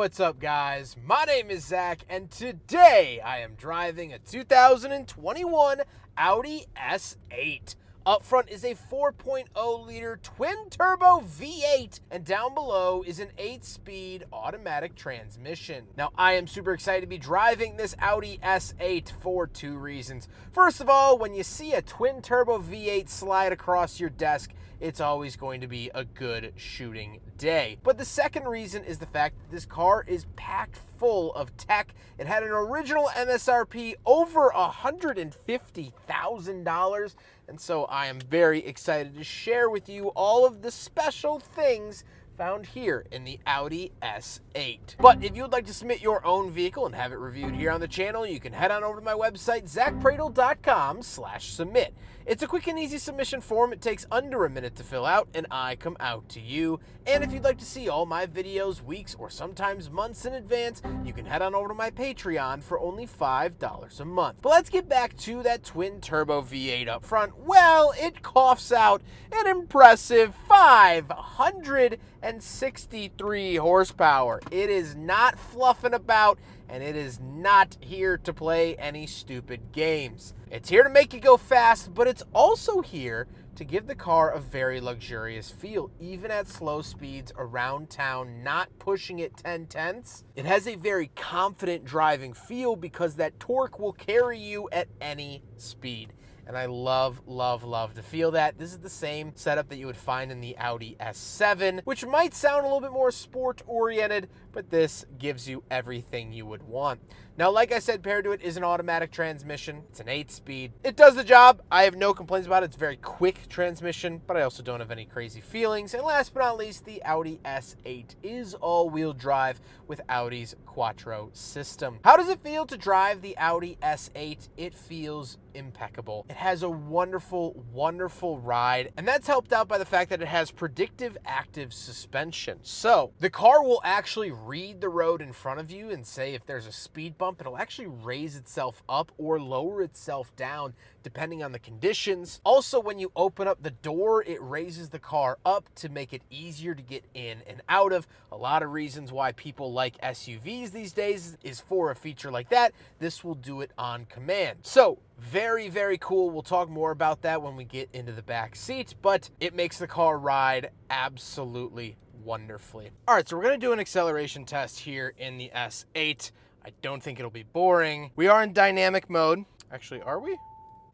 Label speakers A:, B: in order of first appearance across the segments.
A: what's up, guys? My name is Zach, and today I am driving a 2021 Audi S8. Up front is a 4.0-liter twin-turbo V8, and down below is an 8-speed automatic transmission. Now, I am super excited to be driving this Audi S8 for two reasons. First of all, when you see a twin-turbo V8 slide across your desk, it's always going to be a good shooting day. But the second reason is the fact that this car is packed full of tech. It had an original MSRP over $150,000, and so I am very excited to share with you all of the special things found here in the Audi S8. But if you would like to submit your own vehicle and have it reviewed here on the channel, you can head on over to my website, zackpradel.com/submit. It's a quick and easy submission form. It takes under a minute to fill out, and I come out to you. And if you'd like to see all my videos weeks or sometimes months in advance, you can head on over to my Patreon for only $5 a month. But let's get back to that twin-turbo V8 up front. Well, it coughs out an impressive 563 horsepower. It is not fluffing about, and it is not here to play any stupid games. It's here to make you go fast, but it's also here to give the car a very luxurious feel, even at slow speeds around town, not pushing it 10/10ths. It has a very confident driving feel because that torque will carry you at any speed. And I love, love, love to feel that. This is the same setup that you would find in the Audi S7, which might sound a little bit more sport-oriented, but this gives you everything you would want. Now, like I said, paired to it is an automatic transmission. It's an 8-speed. It does the job. I have no complaints about it. It's a very quick transmission, but I also don't have any crazy feelings. And last but not least, the Audi S8 is all-wheel drive with Audi's Quattro system. How does it feel to drive the Audi S8? It feels impeccable. It has a wonderful, wonderful ride, and that's helped out by the fact that it has predictive active suspension. So the car will actually read the road in front of you and say if there's a speed bump, it'll actually raise itself up or lower itself down depending on the conditions. Also, when you open up the door, it raises the car up to make it easier to get in and out of. A lot of reasons why people like SUVs these days is for a feature like that. This will do it on command. So very, very cool. We'll talk more about that when we get into the back seat, but it makes the car ride absolutely wonderfully. All right, so we're going to do an acceleration test here in the S8. I don't think it'll be boring. We are in dynamic mode. Actually, are we?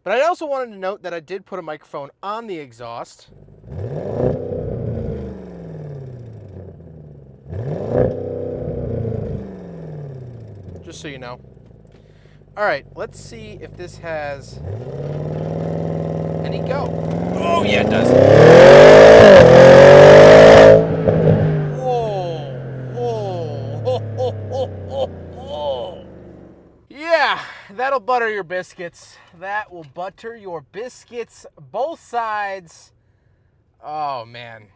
A: But I also wanted to note that I did put a microphone on the exhaust. Just so you know. All right, let's see if this has any go. Oh, yeah, it does. Yeah, that'll butter your biscuits. That will butter your biscuits, both sides. Oh, man.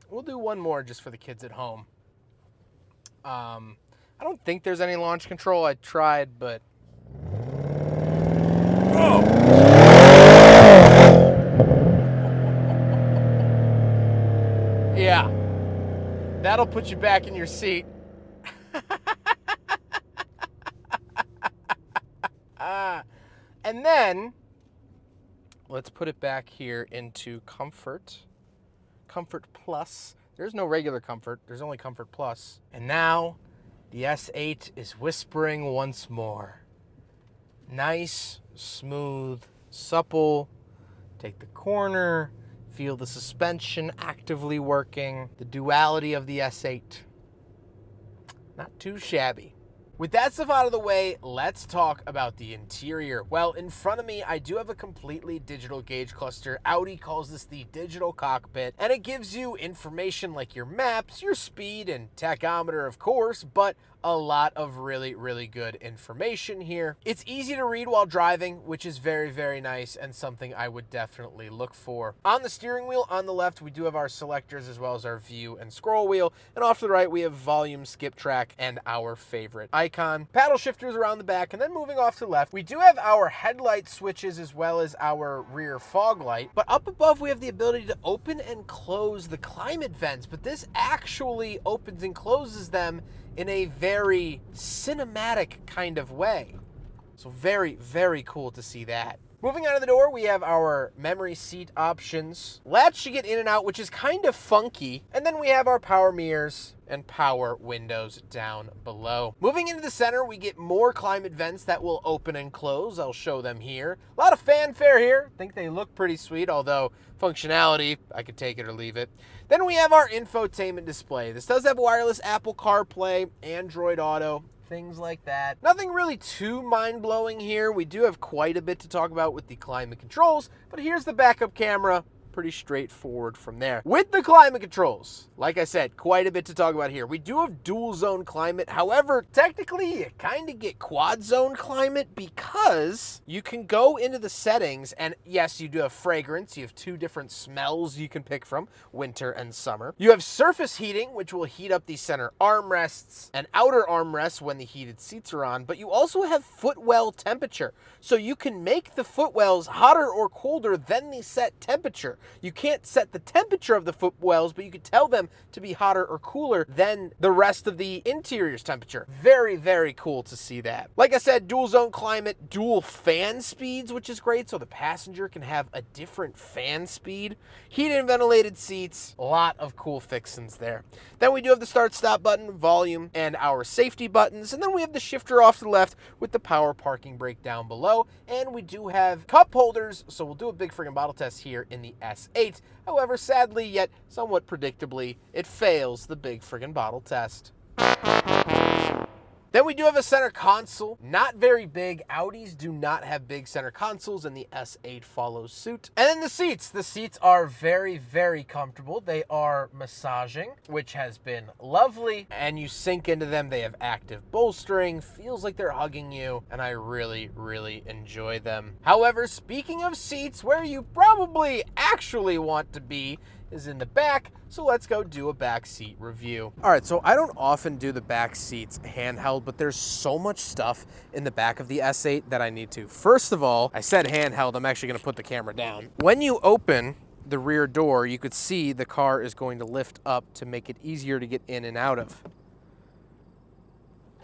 A: We'll do one more just for the kids at home. I don't think there's any launch control. I tried, but... Oh! Yeah. That'll put you back in your seat. And then, let's put it back here into Comfort. Comfort Plus. There's no regular Comfort. There's only Comfort Plus. And now, the S8 is whispering once more. Nice, smooth, supple. Take the corner. Feel the suspension actively working. The duality of the S8. Not too shabby. With that stuff out of the way, let's talk about the interior. Well, in front of me, I do have a completely digital gauge cluster. Audi calls this the digital cockpit, and it gives you information like your maps, your speed, and tachometer, of course, but a lot of really, really good information here. It's easy to read while driving, which is very, very nice and something I would definitely look for. On the steering wheel, on the left, we do have our selectors as well as our view and scroll wheel. And off to the right, we have volume, skip track, and our favorite icon. Paddle shifters around the back, and then moving off to the left, we do have our headlight switches as well as our rear fog light. But up above, we have the ability to open and close the climate vents, but this actually opens and closes them in a very cinematic kind of way. So very, very cool to see that. Moving out of the door, we have our memory seat options. Latch to get in and out, which is kind of funky. And then we have our power mirrors and power windows down below. Moving into the center, we get more climate vents that will open and close. I'll show them here. A lot of fanfare here. I think they look pretty sweet, although functionality, I could take it or leave it. Then we have our infotainment display. This does have wireless Apple CarPlay, Android Auto, things like that. Nothing really too mind-blowing here. We do have quite a bit to talk about with the climate controls, but here's the backup camera. Pretty straightforward from there. With the climate controls, like I said, quite a bit to talk about here. We do have dual zone climate. However, technically you kind of get quad zone climate because you can go into the settings and yes, you do have fragrance. You have two different smells you can pick from, winter and summer. You have surface heating, which will heat up the center armrests and outer armrests when the heated seats are on, but you also have footwell temperature. So you can make the footwells hotter or colder than the set temperature. You can't set the temperature of the footwells, but you could tell them to be hotter or cooler than the rest of the interior's temperature. Very, very cool to see that. Like I said, dual zone climate, dual fan speeds, which is great, so the passenger can have a different fan speed. Heated and ventilated seats, a lot of cool fixins there. Then we do have the start-stop button, volume, and our safety buttons, and then we have the shifter off to the left with the power parking brake down below, and we do have cup holders, so we'll do a big friggin' bottle test here in the S8. However, sadly, yet somewhat predictably, it fails the big friggin' bottle test. Then we do have a center console, not very big. Audis do not have big center consoles, and the S8 follows suit. And then the seats. The seats are very, very comfortable. They are massaging, which has been lovely, and you sink into them. They have active bolstering, feels like they're hugging you, and I really, really enjoy them. However, speaking of seats, where you probably actually want to be is in the back, so let's go do a back seat review. All right, so I don't often do the back seats handheld, but there's so much stuff in the back of the S8 that I need to. First of all, I said handheld, I'm actually gonna put the camera down. When you open the rear door, you could see the car is going to lift up to make it easier to get in and out of.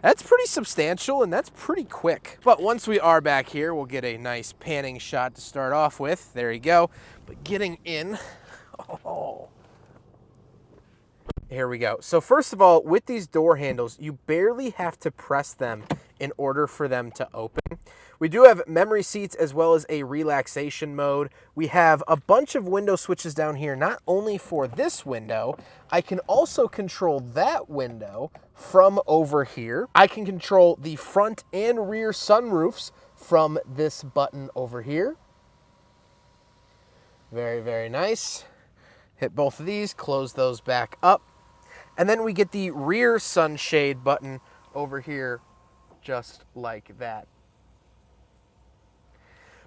A: That's pretty substantial and that's pretty quick. But once we are back here, we'll get a nice panning shot to start off with. There you go. But getting in, oh. Here we go. So first of all, with these door handles, you barely have to press them in order for them to open. We do have memory seats as well as a relaxation mode. We have a bunch of window switches down here, not only for this window, I can also control that window from over here. I can control the front and rear sunroofs from this button over here. Very, very nice. Hit both of these, close those back up. And then we get the rear sunshade button over here, just like that.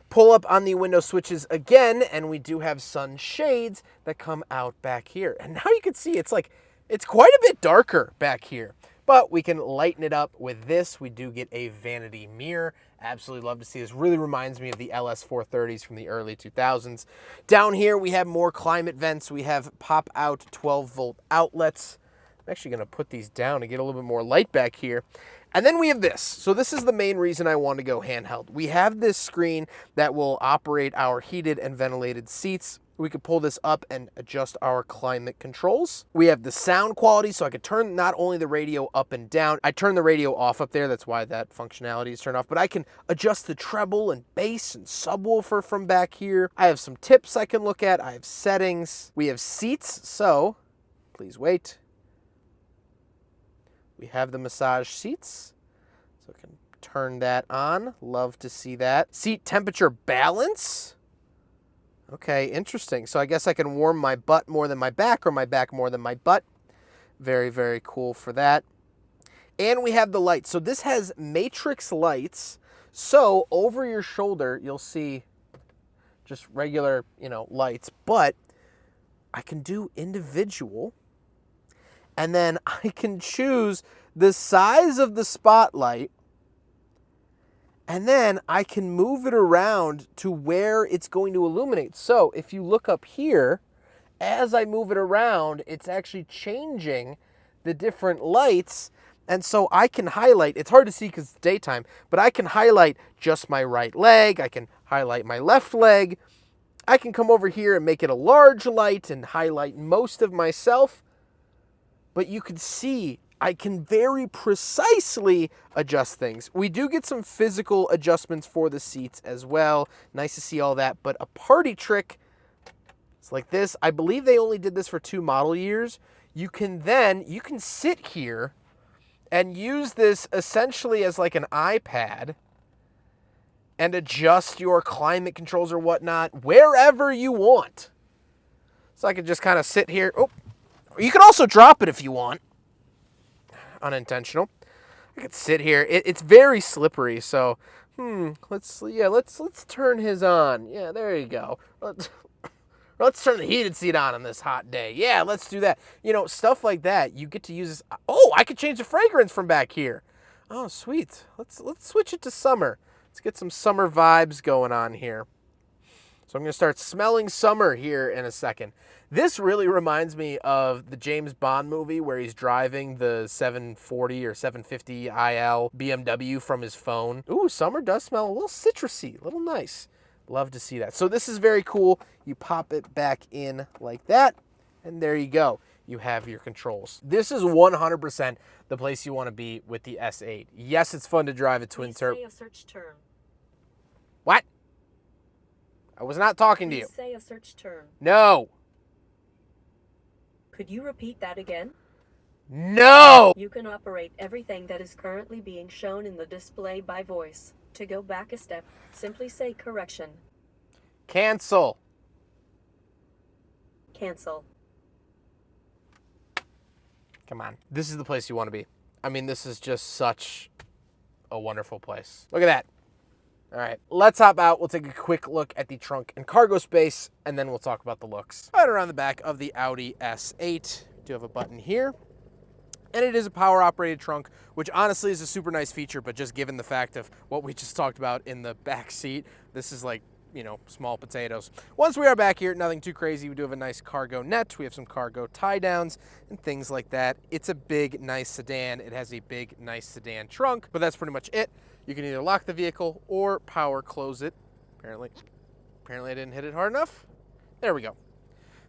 A: Pull up on the window switches again, and we do have sunshades that come out back here. And now you can see it's quite a bit darker back here. But we can lighten it up with this. We do get a vanity mirror. Absolutely love to see this. Really reminds me of the LS430s from the early 2000s. Down here, we have more climate vents. We have pop-out 12-volt outlets. I'm actually going to put these down to get a little bit more light back here. And then we have this. So this is the main reason I want to go handheld. We have this screen that will operate our heated and ventilated seats. We could pull this up and adjust our climate controls. We have the sound quality, so I could turn not only the radio up and down, I turn the radio off up there, that's why that functionality is turned off, but I can adjust the treble and bass and subwoofer from back here. I have some tips I can look at. I have settings. We have seats, so please wait. We have the massage seats, so I can turn that on. Love to see that. Seat temperature balance. Okay, interesting. So I guess I can warm my butt more than my back or my back more than my butt. Very, very cool for that. And we have the lights. So this has matrix lights. So over your shoulder, you'll see just regular, lights. But I can do individual. And then I can choose the size of the spotlight. And then I can move it around to where it's going to illuminate. So if you look up here, as I move it around, it's actually changing the different lights. And so I can highlight, it's hard to see because it's daytime, but I can highlight just my right leg. I can highlight my left leg. I can come over here and make it a large light and highlight most of myself. But you can see I can very precisely adjust things. We do get some physical adjustments for the seats as well. Nice to see all that. But a party trick, it's like this. I believe they only did this for 2 model years. You can sit here and use this essentially as like an iPad and adjust your climate controls or whatnot wherever you want. So I could just kind of sit here. Oh, you can also drop it if you want. Unintentional. I could sit here. It's very slippery, so let's turn his on. Yeah, there you go. Let's turn the heated seat on this hot day. Yeah, let's do that. Stuff like that. You get to use this. Oh, I could change the fragrance from back here. Oh, sweet. Let's switch it to summer. Let's get some summer vibes going on here. So I'm going to start smelling summer here in a second. This really reminds me of the James Bond movie where he's driving the 740 or 750 IL BMW from his phone. Ooh, summer does smell a little citrusy, a little nice. Love to see that. So this is very cool. You pop it back in like that, and there you go. You have your controls. This is 100% the place you want to be with the S8. Yes, it's fun to drive a twin turbo.
B: Say a search term.
A: What? I was not talking to you.
B: Say a search term.
A: No.
B: Could you repeat that again?
A: No!
B: You can operate everything that is currently being shown in the display by voice. To go back a step, simply say correction.
A: Cancel.
B: Cancel.
A: Come on. This is the place you want to be. I mean, this is just such a wonderful place. Look at that. All right, let's hop out. We'll take a quick look at the trunk and cargo space, and then we'll talk about the looks. Right around the back of the Audi S8, we do have a button here. And it is a power-operated trunk, which honestly is a super nice feature, but just given the fact of what we just talked about in the back seat, this is like, small potatoes. Once we are back here, nothing too crazy. We do have a nice cargo net. We have some cargo tie-downs and things like that. It's a big, nice sedan. It has a big, nice sedan trunk, but that's pretty much it. You can either lock the vehicle or power close it. Apparently I didn't hit it hard enough. There we go.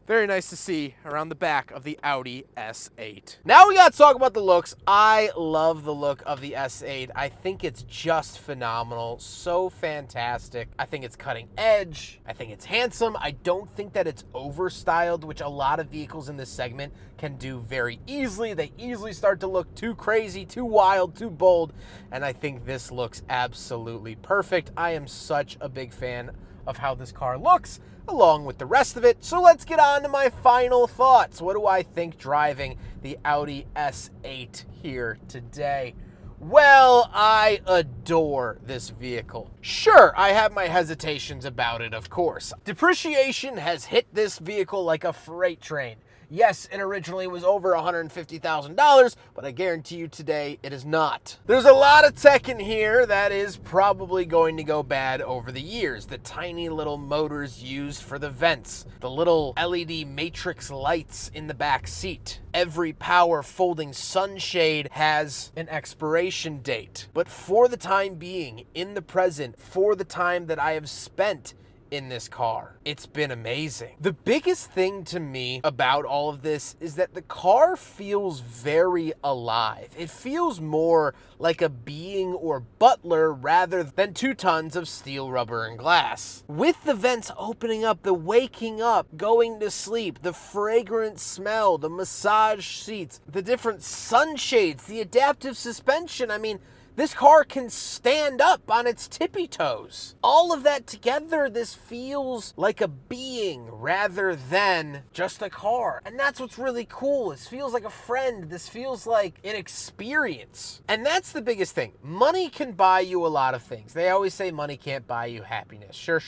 A: Very nice to see around the back of the Audi S8. Now we got to talk about the looks. I love the look of the S8. I think it's just phenomenal. So fantastic. I think it's cutting edge. I think it's handsome. I don't think that it's overstyled, which a lot of vehicles in this segment can do very easily. They easily start to look too crazy, too wild, too bold. And I think this looks absolutely perfect. I am such a big fan of how this car looks, along with the rest of it. So let's get on to my final thoughts. What do I think driving the Audi S8 here today? Well, I adore this vehicle. Sure, I have my hesitations about it, of course. Depreciation has hit this vehicle like a freight train. Yes, it originally was over $150,000, but I guarantee you today it is not. There's a lot of tech in here that is probably going to go bad over the years. The tiny little motors used for the vents, the little LED matrix lights in the back seat. Every power folding sunshade has an expiration date. But for the time being, in the present, for the time that I have spent in this car, it's been amazing. The biggest thing to me about all of this is that the car feels very alive. It feels more like a being or butler rather than 2 tons of steel, rubber, and glass. With the vents opening up, the waking up, going to sleep, the fragrant smell, the massage seats, the different sunshades, the adaptive suspension, I mean, This car can stand up on its tippy toes. All of that together, this feels like a being rather than just a car. And that's what's really cool. This feels like a friend. This feels like an experience. And that's the biggest thing. Money can buy you a lot of things. They always say money can't buy you happiness. Sure.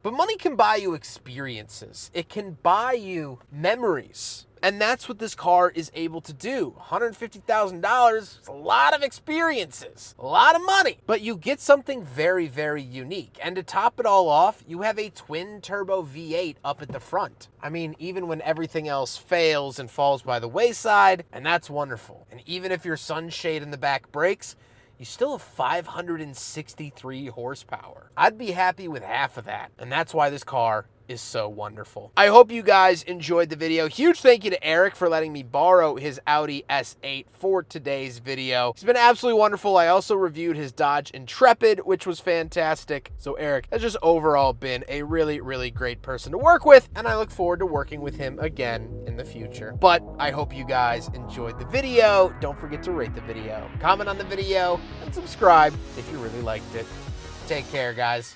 A: But money can buy you experiences. It can buy you memories. And that's what this car is able to do. $150,000 is a lot of experiences, a lot of money, but you get something very, very unique. And to top it all off, you have a twin turbo V8 up at the front. I mean, even when everything else fails and falls by the wayside, and that's wonderful. And even if your sunshade in the back breaks, you still have 563 horsepower. I'd be happy with half of that. And that's why this car is so wonderful. I hope you guys enjoyed the video. Huge thank you to Eric for letting me borrow his Audi S8 for today's video. It's been absolutely wonderful. I also reviewed his Dodge Intrepid, which was fantastic. So Eric has just overall been a really, really great person to work with, and I look forward to working with him again in the future. But I hope you guys enjoyed the video. Don't forget to rate the video, comment on the video, and subscribe if you really liked it. Take care, guys.